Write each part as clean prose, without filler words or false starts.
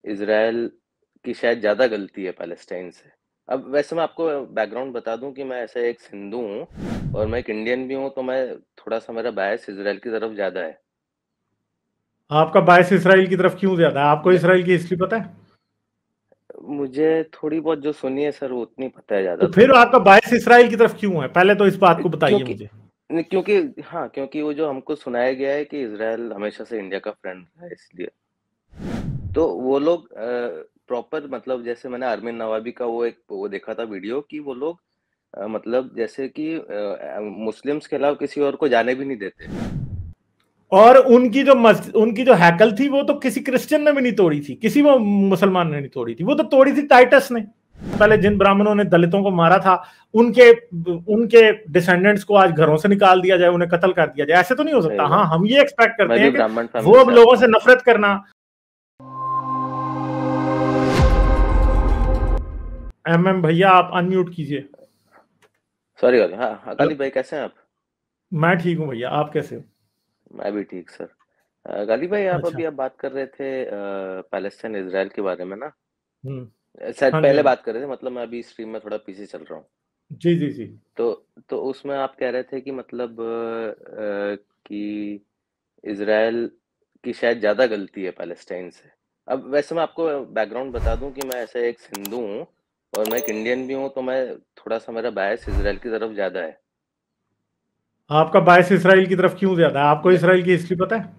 Israel की शायद ज़्यादा गलती है पैलेस्टाइन से। अब वैसे मैं आपको बैकग्राउंड बता दूँ कि मैं ऐसे एक हिंदू हूँ और मैं एक इंडियन भी हूँ, तो मैं थोड़ा-सा मेरा बायस इज़राइल की तरफ ज़्यादा है। आपका बायस इसराइल की तरफ क्यों ज्यादा है? आपको मैं इसराइल की हिस्ट्री पता है? मुझे थोड़ी बहुत जो सुनी है सर, वो उतनी पता है, तो ज़्यादा तो फिर नहीं। आपका बायस इसराइल की तरफ क्यों है? पहले तो इस बात को बताइए क्योंकि मुझे। नहीं, क्योंकि हाँ, क्योंकि वो जो हमको सुनाया गया है कि इज़राइल हमेशा से इंडिया का फ्रेंड रहा है, इसलिए। तो वो लोग प्रॉपर, मतलब जैसे मैंने अरमीन नवाबी का वो एक वो देखा था वीडियो, कि वो लोग मतलब जैसे कि मुस्लिम्स के अलावा किसी और को जाने भी नहीं देते। और उनकी जो हैकल थी वो तो किसी क्रिश्चियन ने भी नहीं तोड़ी थी, किसी वो मुसलमान ने नहीं तोड़ी थी, वो तो तोड़ी थी टाइटस ने। पहले जिन ब्राह्मणों ने दलितों को मारा था, उनके उनके डिसेंडेंट्स को आज घरों से निकाल दिया जाए, उन्हें कत्ल कर दिया जाए। ऐसे तो नहीं हो सकता। सही हाँ, बात। हम ये एक्सपेक्ट मैं करते भी हैं कि ब्राह्मण वो फैमिली अब से लोगों आता से हूँ। नफरत करना। भैया आप अनम्यूट कीजिए। सॉरी वाले, हाँ हाँ, हेलो। गालिब भाई कैसे हैं आप? मैं ठीक हूँ भैया, आप कैसे हो? मैं भी ठीक सर। गालिब भाई, अच्छा। आप बात कर रहे थे पैलेस्टाइन इसराइल के बारे में ना? हम्म। शायद हाँ जी, हाँ पहले जी। बात कर रहे थे, मतलब मैं अभी स्ट्रीम में थोड़ा पीछे चल रहा हूँ। जी जी जी। तो उसमें आप कह रहे थे कि मतलब कि इज़राइल की शायद ज़्यादा गलती है पैलेस्टाइन से। अब वैसे मैं आपको बैकग्राउंड बता दूं कि मैं ऐसे एक हिंदू हूँ और मैं एक इंडियन भी हूँ, तो मैं थोड़ा-सा मेरा बायस इज़राइल की तरफ ज़्यादा है। आपका बायस इसराइल की तरफ क्यों ज्यादा है? आपको मैं इसराइल की हिस्ट्री पता है?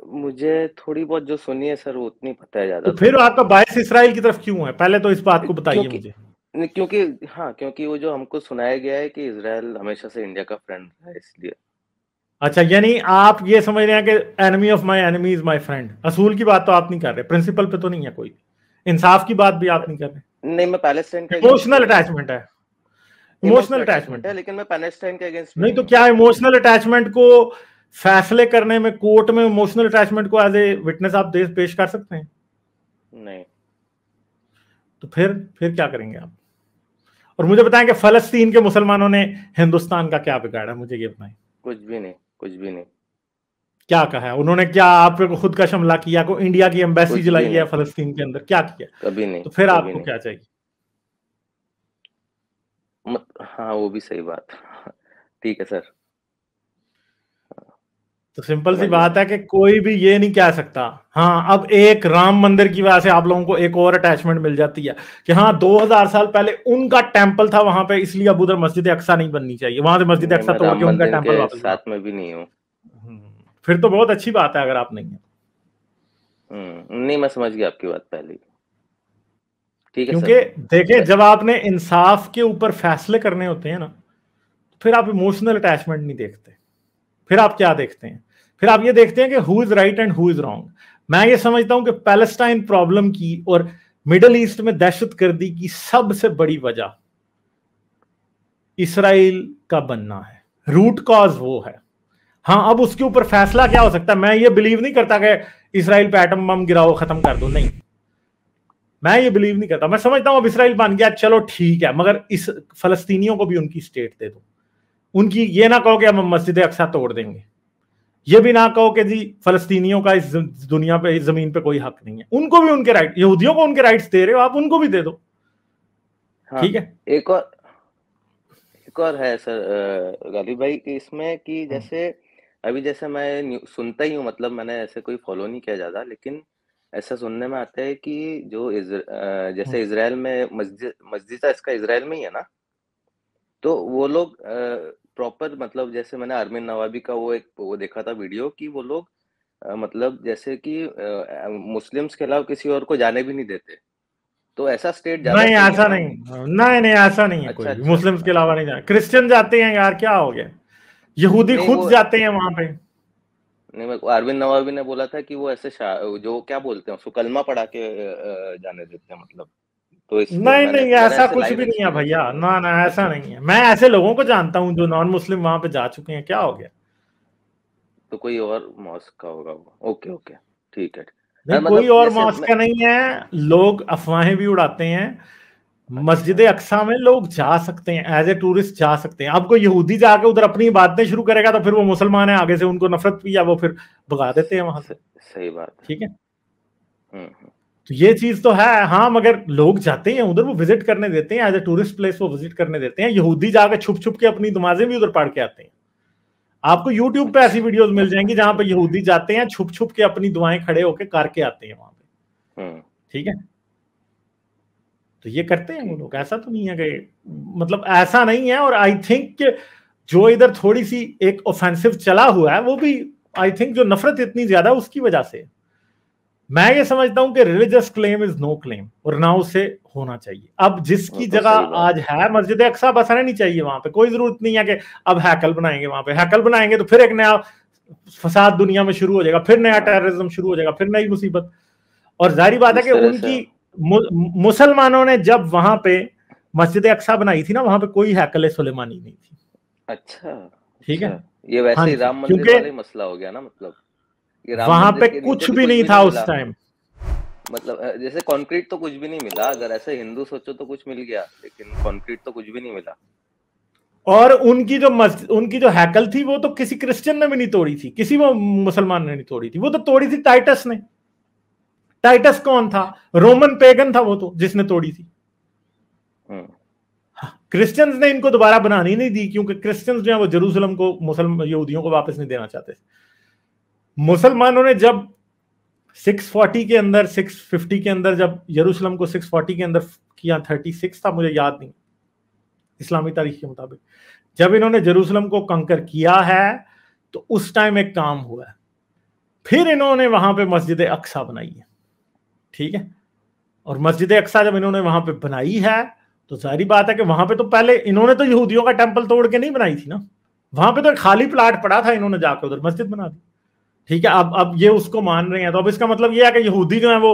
मुझे थोड़ी बहुत जो सुनी है सर, वो उतनी पता है, तो ज़्यादा तो फिर नहीं। आपका बायस इसराइल की तरफ क्यों है? पहले तो इस बात को बताइए क्योंकि मुझे। नहीं, क्योंकि हाँ, क्योंकि वो जो हमको सुनाया गया है कि इज़राइल हमेशा से इंडिया का फ्रेंड रहा है, इसलिए। अच्छा, यानी आप ये समझ रहे हैं कि enemy of my enemy is my friend. असूल की बात तो आप नहीं कर रहे, प्रिंसिपल पे तो नहीं है कोई, इंसाफ की बात भी आप नहीं कर रहे। नहीं, मैं पैलेस्टाइन के अगेंस्ट इमोशनल नहीं हूँ। अटैचमेंट है। इमोशनल इमोशनल अटैचमेंट अटैचमेंट है, है। लेकिन मैं पैलेस्टाइन के अगेंस्ट भी नहीं नहीं तो हूँ। क्या इमोशनल अटैचमेंट को फैसले करने में कोर्ट में इमोशनल अटैचमेंट को एज ए विटनेस आप पेश कर सकते हैं? नहीं, तो फिर क्या करेंगे आप? और मुझे बताएं कि फलस्तीन के मुसलमानों ने हिंदुस्तान का क्या बिगाड़ा, मुझे ये बताएं। कुछ भी नहीं, कुछ भी नहीं, क्या कहा है उन्होंने? क्या आप पे को खुद का हमला किया? को इंडिया की एम्बेसी कुछ भी जलाई है नहीं, फलस्तीन के अंदर? क्या किया? कभी नहीं, तो फिर कभी आपको नहीं। क्या चाहिए? हाँ, वो भी सही बात। ठीक है सर। तो सिंपल सी समझ गया बात मैं। है कि कोई भी ये नहीं कह सकता। हाँ, अब एक राम मंदिर की वजह से आप लोगों को एक और अटैचमेंट मिल जाती है कि हाँ 2000 साल पहले उनका टेंपल था वहां पे, इसलिए अब उधर मस्जिद अक्सा नहीं बननी चाहिए, वहां से मस्जिद नहीं, अक्सा मैं तोड़ राम के उनका मंदिर टेंपल के वापस बना। साथ में भी नहीं हूँ। फिर तो बहुत अच्छी बात है अगर आप नहीं है। नहीं, मैं समझ गया आपकी बात पहले ही। ठीक है क्योंकि सर। देखिए, वे- जब आपने इंसाफ के ऊपर फैसले करने होते हैं ना, तो फिर आप इमोशनल अटैचमेंट नहीं देखते। फिर आप क्या देखते हैं? फिर आप ये देखते हैं कि who is right and who is wrong. मैं ये समझता हूं कि पैलेस्टाइन प्रॉब्लम की और मिडल ईस्ट में दहशतगर्दी की सबसे बड़ी वजह इसराइल का बनना है। रूट कॉज वो है। हाँ, अब उसके ऊपर फैसला क्या हो सकता है? मैं ये बिलीव नहीं करता कि इसराइल पे एटम बम गिराओ, खत्म कर दो, नहीं। मैं ये बिलीव नहीं करता। मैं समझता हूं अब इसराइल बन गया, चलो ठीक है, मगर इस फलस्तीनियों को भी उनकी स्टेट दे दो। उनकी ये ना कहो कि हम मस्जिद अक्सा तोड़ देंगे। ये भी ना कहो कि जी फलस्तीनियों का इस दुनिया पे, इस जमीन पे कोई हक नहीं है। उनको भी उनके राइट, यहूदियों को उनके राइट्स दे रहे हो आप, उनको भी दे दो। हाँ, ठीक है। एक और एक और है सर, गालिब भाई, कि इसमें कि जैसे अभी जैसे मैं सुनता ही हूँ, मतलब मैंने ऐसे कोई फॉलो नहीं किया ज़्यादा, लेकिन ऐसा सुनने में आता है कि जो जैसे इसराइल में मस्जिद मस्जिद है, इसका इसराइल में ही है ना? तो वो लोग प्रॉपर, मतलब जैसे मैंने अरमीन नवाबी का वो एक वो देखा था वीडियो, कि वो लोग मतलब जैसे कि मुस्लिम्स के अलावा किसी और को जाने भी नहीं देते। तो ऐसा स्टेट ज़्यादा नहीं, सही है ऐसा ना? नहीं। नहीं नहीं, ऐसा नहीं है। अच्छा, कोई भी अच्छा, मुस्लिम्स के अच्छा। अलावा नहीं जाए, क्रिश्चियन जाते हैं यार, क्या हो गया? यहूदी नहीं, खुद वो जाते हैं वहां पे। नहीं, मेरे को अरविंद नवाबी ने बोला था कि वो ऐसे जो क्या बोलते हैं उसको, कलमा पढ़ा के जाने देते हैं, मतलब। तो इसलिए नहीं मैंने नहीं, मैंने ऐसा ऐसे कुछ लाइव भी नहीं है एक्सपीरियंस भैया, नहीं किया। ना ना, ऐसा नहीं है। मैं ऐसे लोगों को जानता हूं जो नॉन मुस्लिम वहां पे जा चुके हैं, क्या हो गया? तो कोई और मॉस्क का होगा वो। Okay, okay. ठीक है। नहीं, कोई मतलब और जैसे मॉस्क का नहीं है। लोग अफवाहें भी उड़ाते हैं। मस्जिद अच्छा। अक्सा में लोग जा सकते हैं, एज ए टूरिस्ट जा सकते हैं। अब कोई यहूदी जाके उधर अपनी बातें शुरू करेगा तो फिर वो मुसलमान है, आगे से उनको नफरत भी है, वो फिर भगा देते हैं वहां से। सही बात है। ठीक है। हम्म, तो ये चीज तो है। हाँ, मगर लोग जाते हैं उधर, वो विजिट करने देते हैं, एज ए टूरिस्ट प्लेस वो विजिट करने देते हैं। यहूदी जाकर छुप छुप के अपनी नमाजें भी उधर पढ़ के आते हैं। आपको यूट्यूब पे ऐसी वीडियोस मिल जाएंगी जहां पे यहूदी जाते हैं छुप छुप के अपनी दुआएं खड़े होके करके आते हैं वहां पे। ठीक है, तो ये करते हैं वो लोग, ऐसा तो नहीं है कि, मतलब ऐसा नहीं है। और आई थिंक जो इधर थोड़ी सी एक ऑफेंसिव चला हुआ है, वो भी आई थिंक जो नफरत इतनी ज्यादा उसकी वजह से। मैं ये समझता हूं कि religious claim is no claim, और ना उसे होना चाहिए। अब जिसकी जगह आज है मस्जिद अक्सा, बस रहनी चाहिए वहां पे, कोई जरूरत नहीं है कि अब हैकल बनाएंगे वहां पे। हैकल बनाएंगे तो फिर एक नया फसाद दुनिया में शुरू हो जाएगा, फिर नया टेररिज्म शुरू हो जाएगा, फिर नई मुसीबत। और जाहिर बात है कि उनकी मुसलमानों ने जब वहां पे मस्जिद अक्सा बनाई थी ना, वहां पे कोई हैकल सुलेमानी नहीं थी। अच्छा, ठीक है, ये वैसे ही राम मंदिर वाला ही मसला हो गया ना, मतलब वहां पे कुछ भी नहीं था उस टाइम। मतलब जैसे कंक्रीट तो कुछ भी नहीं मिला, अगर ऐसे हिंदू सोचो तो कुछ मिल गया, लेकिन कंक्रीट तो कुछ भी नहीं मिला। और उनकी जो हैकल थी वो तो किसी क्रिश्चियन ने भी नहीं तोड़ी थी, किसी वो मुसलमान ने नहीं तोड़ी थी, वो तो तोड़ी थी टाइटस ने। टाइटस कौन था? रोमन पेगन था वो तो, जिसने तोड़ी थी। क्रिश्चियंस ने इनको दोबारा बनानी नहीं दी, क्योंकि क्रिश्चियंस जो है वो जेरूसलम को मुसलमान यहूदियों को वापस नहीं देना चाहते। मुसलमानों ने जब 640 के अंदर 650 के अंदर जब यरूशलेम को 640 के अंदर किया, 36 था मुझे याद नहीं इस्लामी तारीख के मुताबिक, जब इन्होंने जेरूसलम को कंकर किया है तो उस टाइम एक काम हुआ है। फिर इन्होंने वहां पे मस्जिद अक्सा बनाई है। ठीक है, और मस्जिद अक्सा जब इन्होंने वहां पे बनाई है तो जाहिर बात है कि वहां पे तो पहले इन्होंने तो यहूदियों का टेंपल तोड़ के नहीं बनाई थी ना, वहां पे तो खाली प्लाट पड़ा था, इन्होंने जाकर उधर मस्जिद बना दी। ठीक है, अब ये उसको मान रहे हैं, तो अब इसका मतलब ये है कि यहूदी जो है वो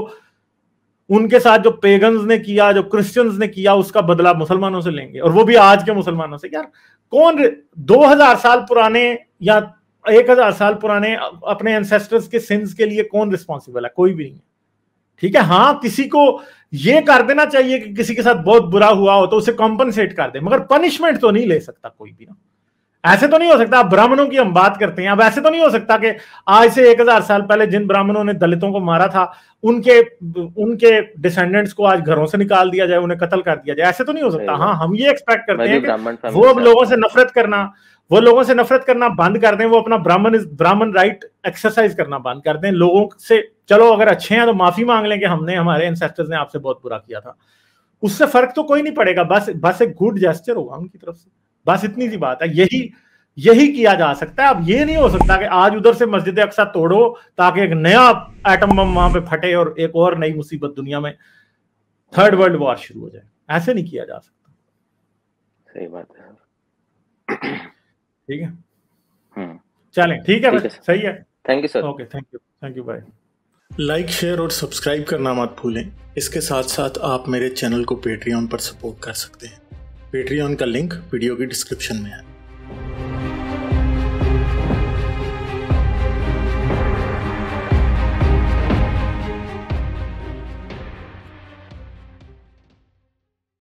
उनके साथ जो पेगन्स ने किया, जो क्रिश्चियंस ने किया, उसका बदला मुसलमानों से लेंगे, और वो भी आज के मुसलमानों से। यार कौन 2000 साल पुराने या 1000 साल पुराने अपने एंसेस्टर्स के सिंस के लिए कौन रिस्पॉन्सिबल है? कोई भी नहीं है। ठीक है, हाँ किसी को ये कर देना चाहिए कि किसी के साथ बहुत बुरा हुआ हो तो उसे कॉम्पनसेट कर दे, मगर पनिशमेंट तो नहीं ले सकता कोई भी ना। ऐसे तो नहीं हो सकता। अब ब्राह्मणों की हम बात करते हैं, अब ऐसे तो नहीं हो सकता कि आज से 1000 साल पहले जिन ब्राह्मणों ने दलितों को मारा था उनके डिसेंडेंट्स को आज घरों से निकाल दिया जाए, उन्हें कत्ल कर दिया जाए। ऐसे तो नहीं हो सकता। हाँ, हम ये एक्सपेक्ट करते हैं कि वो अब लोगों से नफरत करना बंद कर दें, वो अपना ब्राह्मण राइट एक्सरसाइज करना बंद कर दें। लोगों से चलो अगर अच्छे हैं तो माफी मांग लें कि हमारे एंसेस्टर्स ने आपसे बहुत बुरा किया था, उससे फर्क तो कोई नहीं पड़ेगा। बस एक गुड जेस्चर होगा उनकी तरफ से, बस इतनी सी बात है। यही किया जा सकता है। अब ये नहीं हो सकता कि आज उधर से मस्जिद अक्सा तोड़ो ताकि एक नया एटम बम वहां पे फटे और एक और नई मुसीबत दुनिया में, थर्ड वर्ल्ड वॉर शुरू हो जाए। ऐसे नहीं किया जा सकता। सही बात है। ठीक है, चलें, ठीक है, सही है। Thank you sir. Okay, thank you, bye. Like, share और सब्सक्राइब करना मत भूलें। इसके साथ साथ आप मेरे चैनल को पेट्रियन पर सपोर्ट कर सकते हैं। पेट्रियन का लिंक वीडियो की डिस्क्रिप्शन में है।